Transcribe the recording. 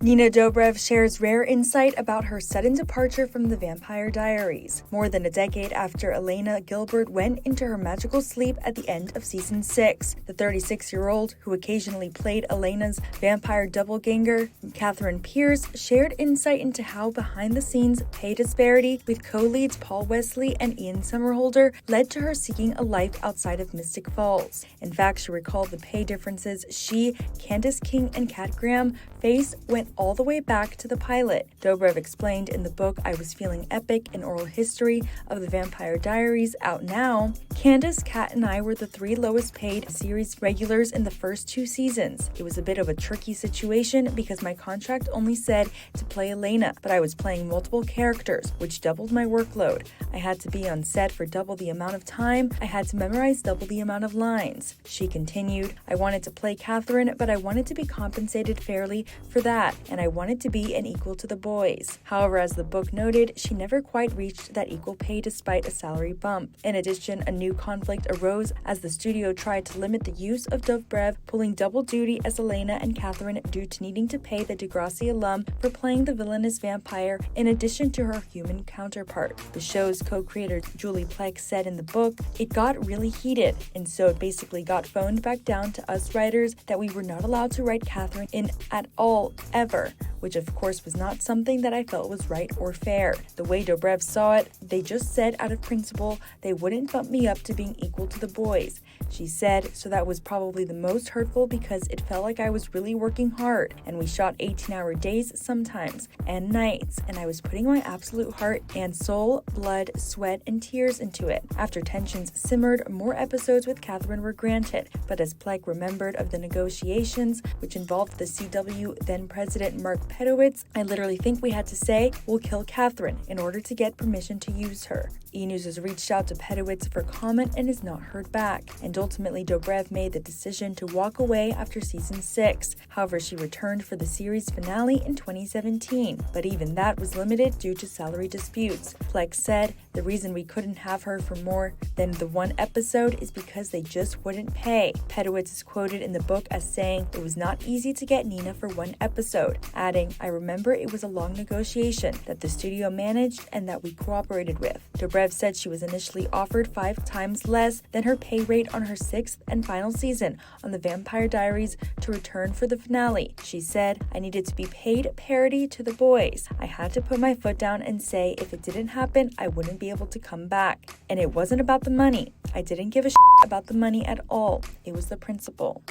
Nina Dobrev shares rare insight about her sudden departure from the Vampire Diaries, more than a decade after Elena Gilbert went into her magical sleep at the end of season 6. The 36-year-old, who occasionally played Elena's vampire doppelganger, Catherine Pierce, shared insight into how behind-the-scenes pay disparity with co-leads Paul Wesley and Ian Somerhalder led to her seeking a life outside of Mystic Falls. In fact, she recalled the pay differences she, Candace King, and Kat Graham faced went all the way back to the pilot. Dobrev explained in the book I Was Feeling Epic, an oral history of the Vampire Diaries, out now, Candace, Kat, and I were the 3 lowest paid series regulars in the first 2 seasons. It was a bit of a tricky situation because my contract only said to play Elena, but I was playing multiple characters, which doubled my workload. I had to be on set for double the amount of time. I had to memorize double the amount of lines. She continued, I wanted to play Catherine, but I wanted to be compensated fairly for that, and I wanted to be an equal to the boys. However, as the book noted, she never quite reached that equal pay despite a salary bump. In addition, a new conflict arose as the studio tried to limit the use of Dobrev pulling double duty as Elena and Catherine due to needing to pay the Degrassi alum for playing the villainous vampire in addition to her human counterpart. The show's co-creator Julie Plec said in the book, it got really heated, and so it basically got phoned back down to us writers that we were not allowed to write Catherine in at all, ever, which of course was not something that I felt was right or fair. The way Dobrev saw it, they just said out of principle they wouldn't bump me up to being equal to the boys. She said, so that was probably the most hurtful because it felt like I was really working hard, and we shot 18-hour days sometimes, and nights, and I was putting my absolute heart and soul, blood, sweat, and tears into it. After tensions simmered, more episodes with Catherine were granted, but as Plec remembered of the negotiations, which involved the CW then-president Mark Pedowitz, I literally think we had to say, we'll kill Catherine in order to get permission to use her. E! News has reached out to Pedowitz for comment and is not heard back, and ultimately Dobrev made the decision to walk away after season 6. However, she returned for the series finale in 2017, but even that was limited due to salary disputes. Plec said, the reason we couldn't have her for more than the 1 episode is because they just wouldn't pay. Pedowitz is quoted in the book as saying, it was not easy to get Nina for 1 episode, adding, I remember it was a long negotiation that the studio managed and that we cooperated with. Dobrev said she was initially offered 5 times less than her pay rate on her 6th and final season on the Vampire Diaries to return for the finale. She said, I needed to be paid parity to the boys. I had to put my foot down and say if it didn't happen, I wouldn't be able to come back. And it wasn't about the money. I didn't give a shit about the money at all. It was the principle.